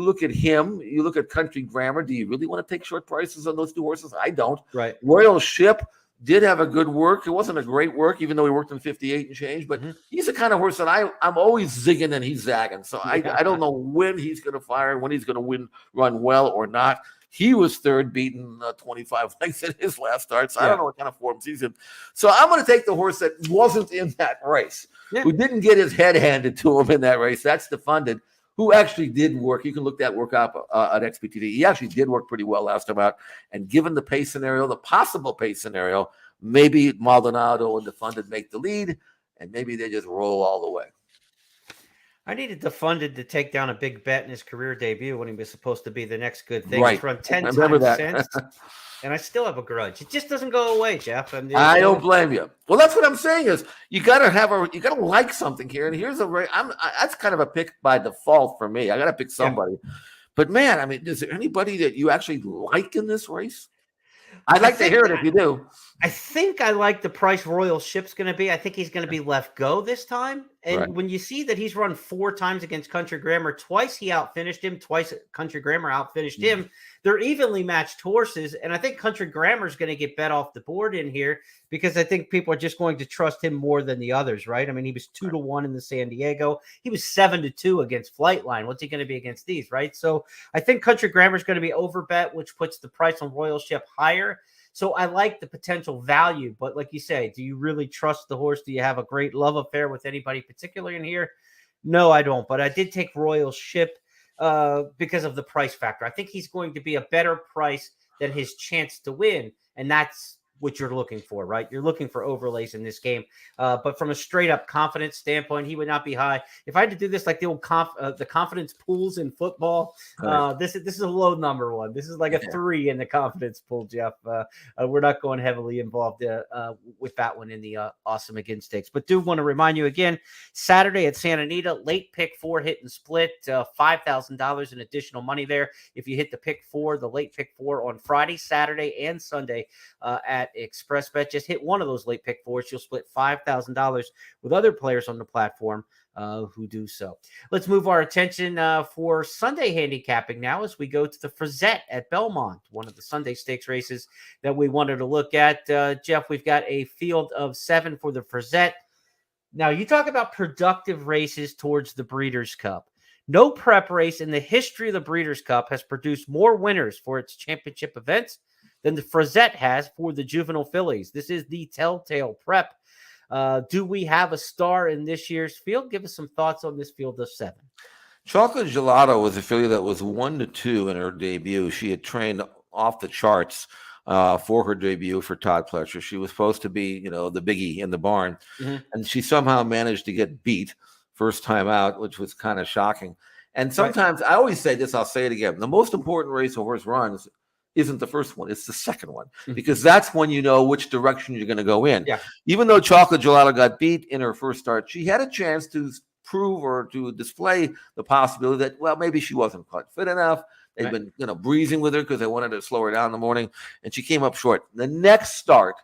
S3: look at him, you look at Country Grammar. Do you really want to take short prices on those 2 horses? I don't. Right. Royal Ship did have a good work. It wasn't a great work, even though he worked in 58 and change. But he's the kind of horse that I'm always zigging and he's zagging. So I don't know when he's going to fire, when he's going to run well or not. He was 3rd, beaten 25 lengths in his last start. So I don't know what kind of form he's in. So I'm going to take the horse that wasn't in that race, who didn't get his head handed to him in that race. That's the funded, who actually did work. You can look that work up at XPTV. He actually did work pretty well last time out. And given the pace scenario, the possible pace scenario, maybe Maldonado and the funded make the lead, and maybe they just roll all the way.
S2: I needed the funded to take down a big bet in his career debut when he was supposed to be the next good thing. He's run 10 times since, and I still have a grudge. It just doesn't go away, Jeff.
S3: I don't blame you. Well, that's what I'm saying is you got to like something here. And here's that's kind of a pick by default for me. I got to pick somebody. Yeah. But man, I mean, is there anybody that you actually like in this race? I'd like to hear it if you do.
S2: I think I like the price Royal Ship's going to be. I think he's going to be left go this time. And
S3: Right.
S2: when you see that he's run 4 times against Country Grammar, twice he outfinished him, twice Country Grammar outfinished him. They're evenly matched horses, and I think Country Grammar is going to get bet off the board in here because I think people are just going to trust him more than the others, right? I mean, he was 2-1 in the San Diego. He was 7-2 against Flightline. What's he going to be against these, right? So I think Country Grammar is going to be overbet, which puts the price on Royal Ship higher. So I like the potential value, but like you say, do you really trust the horse? Do you have a great love affair with anybody particular in here? No, I don't. But I did take Royal Ship because of the price factor. I think he's going to be a better price than his chance to win, and that's what you're looking for, right? You're looking for overlays in this game. But from a straight up confidence standpoint, he would not be high. If I had to do this like the old the confidence pools in football, this is a low number one. This is like a 3 in the confidence pool, Jeff. We're not going heavily involved with that one in the Awesome Again Stakes. But do want to remind you again, Saturday at Santa Anita, late pick 4 hit and split, $5,000 in additional money there. If you hit the pick 4, the late pick 4 on Friday, Saturday, and Sunday at Express Bet, just hit one of those late pick 4s. You'll split $5,000 with other players on the platform who do so. Let's move our attention for Sunday handicapping now as we go to the Frizette at Belmont, one of the Sunday stakes races that we wanted to look at. Jeff, we've got a field of 7 for the Frizette. Now, you talk about productive races towards the Breeders' Cup. No prep race in the history of the Breeders' Cup has produced more winners for its championship events than the Frizette has for the juvenile fillies. This is the Telltale Prep. Do we have a star in this year's field? Give us some thoughts on this field of 7.
S3: Chocolate Gelato was a filly that was 1-2 in her debut. She had trained off the charts for her debut for Todd Pletcher. She was supposed to be, the biggie in the barn, and she somehow managed to get beat first time out, which was kind of shocking. And sometimes I always say this, I'll say it again. The most important race a horse runs isn't the first one, it's the second one, because that's when you know which direction you're going to go in.
S2: Yeah.
S3: Even though Chocolate Gelato got beat in her first start, she had a chance to prove or to display the possibility that, well, maybe she wasn't quite fit enough. They've been, breezing with her because they wanted to slow her down in the morning, and she came up short. The next start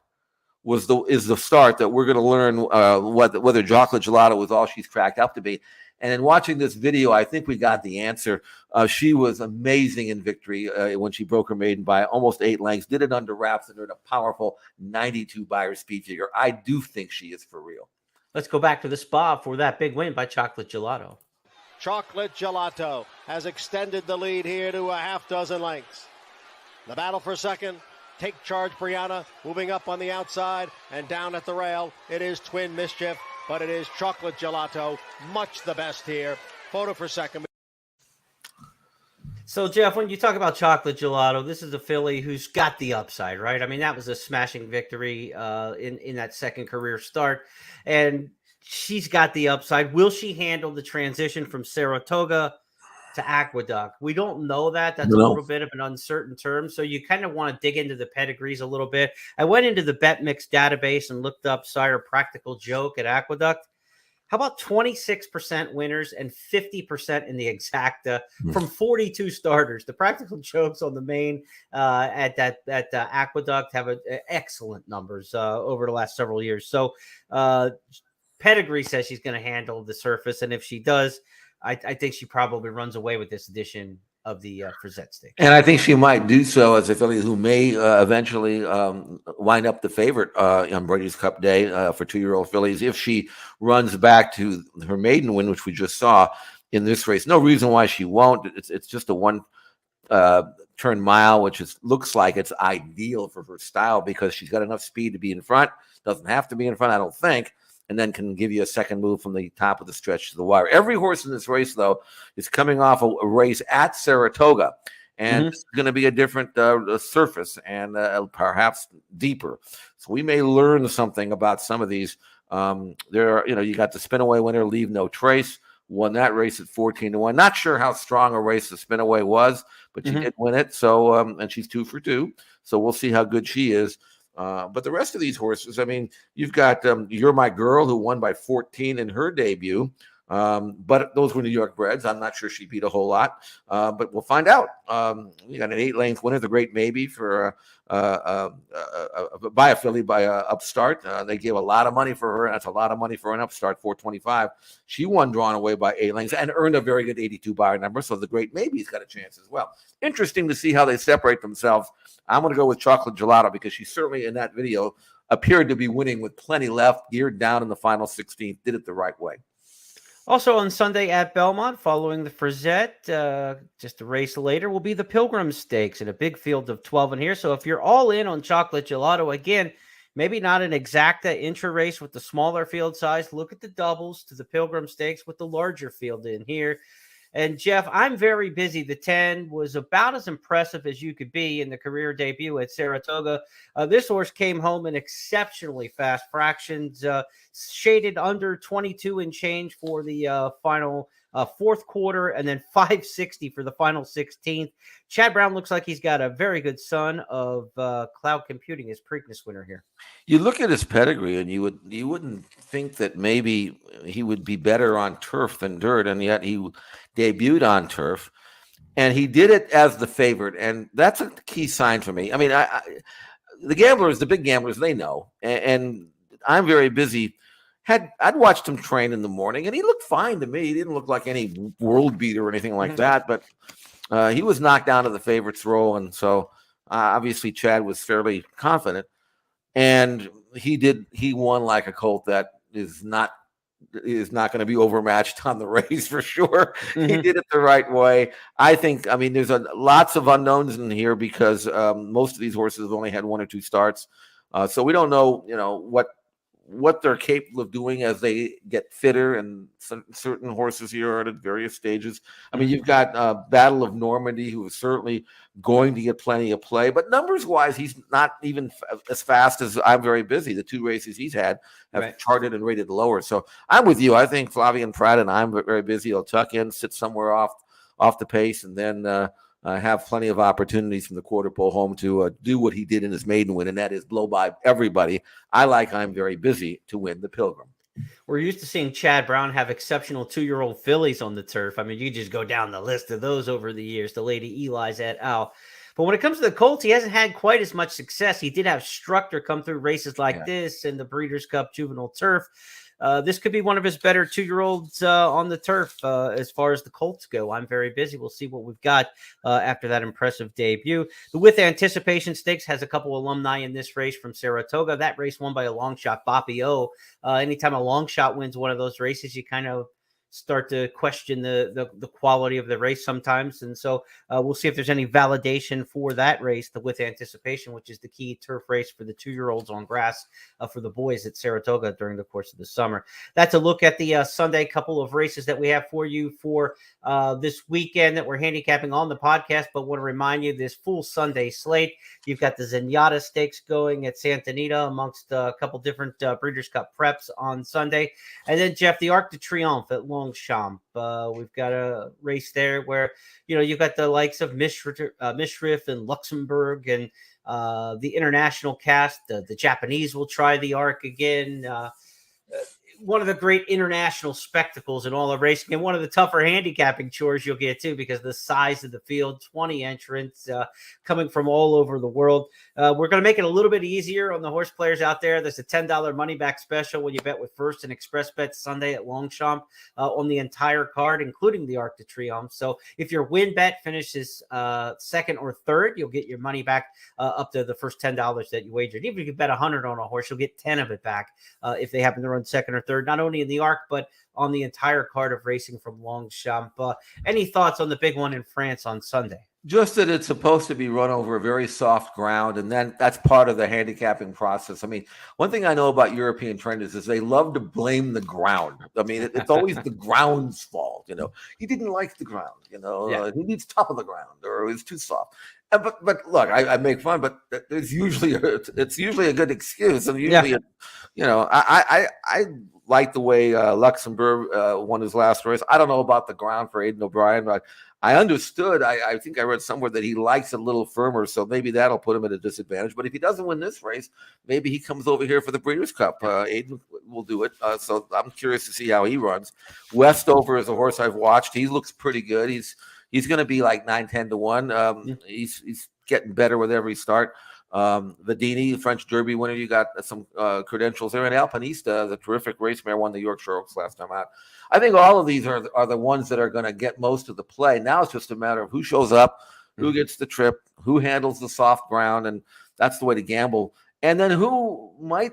S3: is the start that we're going to learn whether Chocolate Gelato was all she's cracked up to be. And in watching this video, I think we got the answer. She was amazing in victory when she broke her maiden by almost 8 lengths, did it under wraps, and earned a powerful 92 buyer speed figure. I do think she is for real.
S2: Let's go back to the spa for that big win by Chocolate Gelato.
S5: Chocolate Gelato has extended the lead here to a half dozen lengths. The battle for second. Take Charge Brianna moving up on the outside and down at the rail. It is Twin Mischief, but it is Chocolate Gelato, much the best here. Photo for second.
S2: So, Jeff, when you talk about Chocolate Gelato, this is a filly who's got the upside, right? I mean, that was a smashing victory in that second career start, and she's got the upside. Will she handle the transition from Saratoga to Aqueduct? We don't know that. That's a little bit of an uncertain term. So you kind of want to dig into the pedigrees a little bit. I went into the BetMix database and looked up Sire Practical Joke at Aqueduct. How about 26% winners and 50% in the exacta from 42 starters? The Practical Jokes on the main at Aqueduct have excellent numbers over the last several years. So pedigree says she's going to handle the surface. And if she does, I think she probably runs away with this edition of the Frizette Stakes.
S3: And I think she might do so as a filly who may eventually wind up the favorite on Breeders' Cup Day for 2-year-old fillies if she runs back to her maiden win, which we just saw in this race. No reason why she won't. It's just a one turn mile, which looks like it's ideal for her style because she's got enough speed to be in front. Doesn't have to be in front, I don't think. And then can give you a second move from the top of the stretch to the wire. Every horse in this race, though, is coming off a race at Saratoga. And it's going to be a different surface and perhaps deeper. So we may learn something about some of these. You got the Spinaway winner, Leave No Trace, won that race at 14-1. Not sure how strong a race the Spinaway was, but she did win it. So, and she's 2 for 2. So we'll see how good she is. But the rest of these horses, I mean, you've got You're My Girl, who won by 14 in her debut. But those were New York breds. I'm not sure she beat a whole lot, but we'll find out. We got an 8-length winner, the Great Maybe, for by a filly by Upstart. They gave a lot of money for her. And that's a lot of money for an Upstart, $425. She won drawn away by 8 lengths and earned a very good 82 buyer number. So the Great Maybe's got a chance as well. Interesting to see how they separate themselves. I'm going to go with Chocolate Gelato because she certainly in that video appeared to be winning with plenty left, geared down in the final 16th, did it the right way.
S2: Also on Sunday at Belmont, following the Frizette, just a race later, will be the Pilgrim Stakes in a big field of 12 in here. So if you're all in on Chocolate Gelato, again, maybe not an exacta intra race with the smaller field size, look at the doubles to the Pilgrim Stakes with the larger field in here. And Jeff, I'm very busy. The 10 was about as impressive as you could be in the career debut at Saratoga. This horse came home in exceptionally fast fractions, shaded under 22 and change for the final fourth quarter, and then 560 for the final 16th. Chad Brown looks like he's got a very good son of Cloud Computing, his Preakness winner here.
S3: You look at his pedigree, and you wouldn't think that maybe he would be better on turf than dirt, and yet he debuted on turf, and he did it as the favorite, and that's a key sign for me. I mean, the gamblers, the big gamblers, they know, and I'm very busy. I'd watched him train in the morning, and he looked fine to me. He didn't look like any world beater or anything like that, but he was knocked down to the favorites role, and so obviously Chad was fairly confident, and he won like a colt that is not going to be overmatched on the race for sure. He did it the right way. I think, I mean, there's lots of unknowns in here because most of these horses have only had 1 or 2 starts. So we don't know, what they're capable of doing as they get fitter, and certain horses here are at various stages. I mean, you've got Battle of Normandy, who is certainly going to get plenty of play, but numbers-wise, he's not even as fast as I'm very busy. The 2 races he's had have charted and rated lower. So I'm with you. I think Flavien Prat and I'm very busy. He'll tuck in, sit somewhere off the pace, and then have plenty of opportunities from the quarter pole home to do what he did in his maiden win, and that is blow by everybody. I'm very busy to win the Pilgrim.
S2: We're used to seeing Chad Brown have exceptional 2-year-old fillies on the turf. I mean, you just go down the list of those over the years, the Lady Eli's et al. But when it comes to the Colts, he hasn't had quite as much success. He did have Structor come through races like this in the Breeders' Cup Juvenile Turf. This could be one of his better 2-year-olds on the turf as far as the Colts go. I'm very busy. We'll see what we've got after that impressive debut. The With Anticipation Stakes has a couple alumni in this race from Saratoga. That race won by a long shot, Boppy O. Anytime a long shot wins one of those races, you kind of start to question the quality of the race sometimes. And so we'll see if there's any validation for that race, the With Anticipation, which is the key turf race for the 2-year-olds on grass for the boys at Saratoga during the course of the summer. That's a look at the Sunday couple of races that we have for you for this weekend that we're handicapping on the podcast. But want to remind you, this full Sunday slate, you've got the Zenyatta Stakes going at Santa Anita amongst a couple different Breeders' Cup preps on Sunday. And then, Jeff, the Arc de Triomphe at Longchamp. We've got a race there where, you've got the likes of Mishriff and Luxembourg and the international cast. The Japanese will try the Arc again. One of the great international spectacles in all of racing, and one of the tougher handicapping chores you'll get too, because the size of the field, 20 entrants coming from all over the world. We're going to make it a little bit easier on the horse players out there. There's a $10 money back special when you bet with First and Express Bet Sunday at Longchamp on the entire card, including the Arc de Triomphe. So if your win bet finishes second or third, you'll get your money back up to the first $10 that you wagered. Even if you bet 100 on a horse, you'll get 10 of it back if they happen to run second or third, not only in the Arc, but on the entire card of racing from Longchamp. Any thoughts on the big one in France on Sunday?
S3: Just that it's supposed to be run over a very soft ground, and then that's part of the handicapping process. I mean, one thing I know about European trainers is they love to blame the ground. I mean, it's always the ground's fault. He didn't like the ground. He needs top of the ground, or it was too soft. But look, I make fun, but it's usually a good excuse, and usually, I like the way Luxembourg won his last race. I don't know about the ground for Aidan O'Brien, but I understood. I think I read somewhere that he likes it a little firmer, so maybe that'll put him at a disadvantage. But if he doesn't win this race, maybe he comes over here for the Breeders' Cup. Aidan will do it. So I'm curious to see how he runs. Westover is a horse I've watched. He looks pretty good. He's going to be like 9-10 to 1. He's getting better with every start. Vadini, French Derby winner, you got some credentials there. And Alpinista, the terrific race mare, won the Yorkshire Oaks last time out. I think all of these are the ones that are going to get most of the play. Now it's just a matter of who shows up, who gets the trip, who handles the soft ground, and that's the way to gamble. And then who might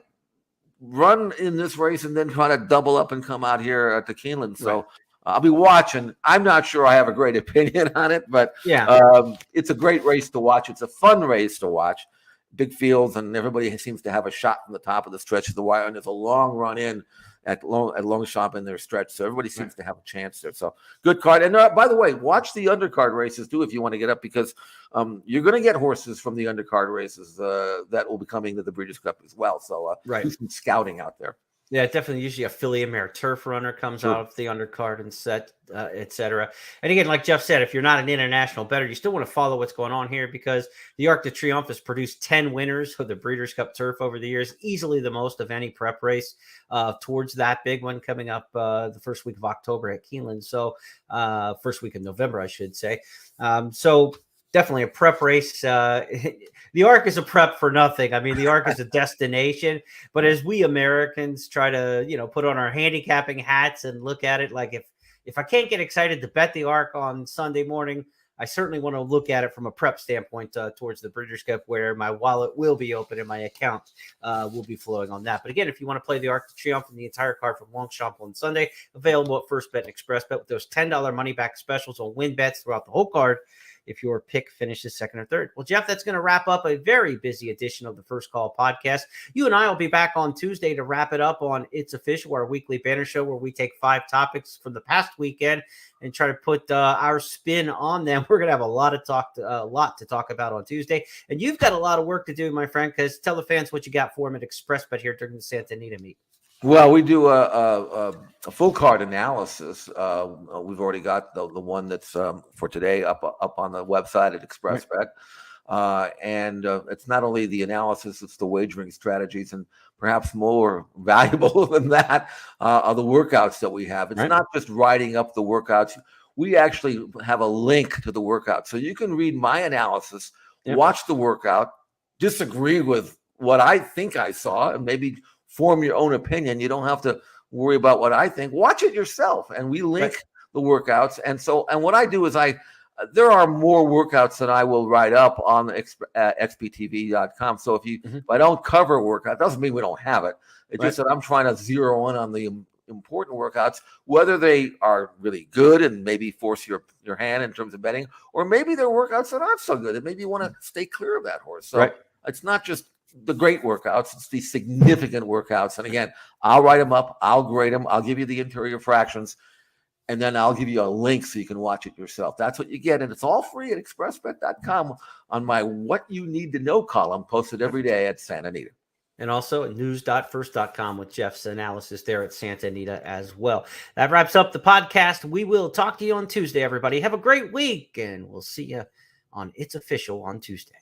S3: run in this race and then try to double up and come out here to Keeneland. So I'll be watching. I'm not sure I have a great opinion on it, but it's a great race to watch. It's a fun race to watch. Big fields, and everybody seems to have a shot from the top of the stretch of the wire, and there's a long run in at Longchamp in their stretch, so everybody seems to have a chance there. So good card. And by the way, watch the undercard races too if you want to get up, because you're going to get horses from the undercard races that will be coming to the Breeders' Cup as well. So do some scouting out there.
S2: Yeah, definitely. Usually a filly and mare turf runner comes out of the undercard and set, et cetera. And again, like Jeff said, if you're not an international bettor, you still want to follow what's going on here, because the Arc de Triomphe has produced 10 winners of the Breeders' Cup Turf over the years, easily the most of any prep race towards that big one coming up the first week of October at Keeneland. So first week of November, I should say. So definitely a prep race. The Arc is a prep for nothing. I mean, the Arc is a destination, but as we Americans try to, put on our handicapping hats and look at it, like if I can't get excited to bet the Arc on Sunday morning, I certainly want to look at it from a prep standpoint towards the Breeders' Cup, where my wallet will be open and my account will be flowing on that. But again, if you want to play the Arc de Triomphe and the entire card from Longchamp on Sunday, available at First Bet and Express Bet with those $10 money back specials on win bets throughout the whole card if your pick finishes second or third. Well, Jeff, that's going to wrap up a very busy edition of the First Call podcast. You and I will be back on Tuesday to wrap it up on It's Official, our weekly banner show where we take 5 topics from the past weekend and try to put our spin on them. We're going to have a lot to talk about on Tuesday. And you've got a lot of work to do, my friend, because tell the fans what you got for them at Express Bet here during the Santa Anita meet.
S3: Well, we do a full card analysis. We've already got the one that's for today up on the website at ExpressBet. And it's not only the analysis, it's the wagering strategies, and perhaps more valuable than that are the workouts that we have. It's not just writing up the workouts. We actually have a link to the workout. So you can read my analysis, watch the workout, disagree with what I think I saw, and maybe form your own opinion. You don't have to worry about what I think. Watch it yourself, and we link the workouts. And what I do is there are more workouts that I will write up on xptv.com. So if I don't cover workout, doesn't mean we don't have it. It's just that I'm trying to zero in on the important workouts, whether they are really good and maybe force your hand in terms of betting, or maybe they're workouts that aren't so good and maybe you want to stay clear of that horse. So it's not just the great workouts, it's the significant workouts. And again, I'll write them up, I'll grade them, I'll give you the interior fractions, and then I'll give you a link so you can watch it yourself. That's what you get, and it's all free at expressbet.com on my What You Need to Know column, posted every day at Santa Anita.
S2: And also at news.first.com with Jeff's analysis there at Santa Anita as well. That wraps up the podcast. We will talk to you on Tuesday, everybody. Have a great week, and we'll see you on It's Official on Tuesday.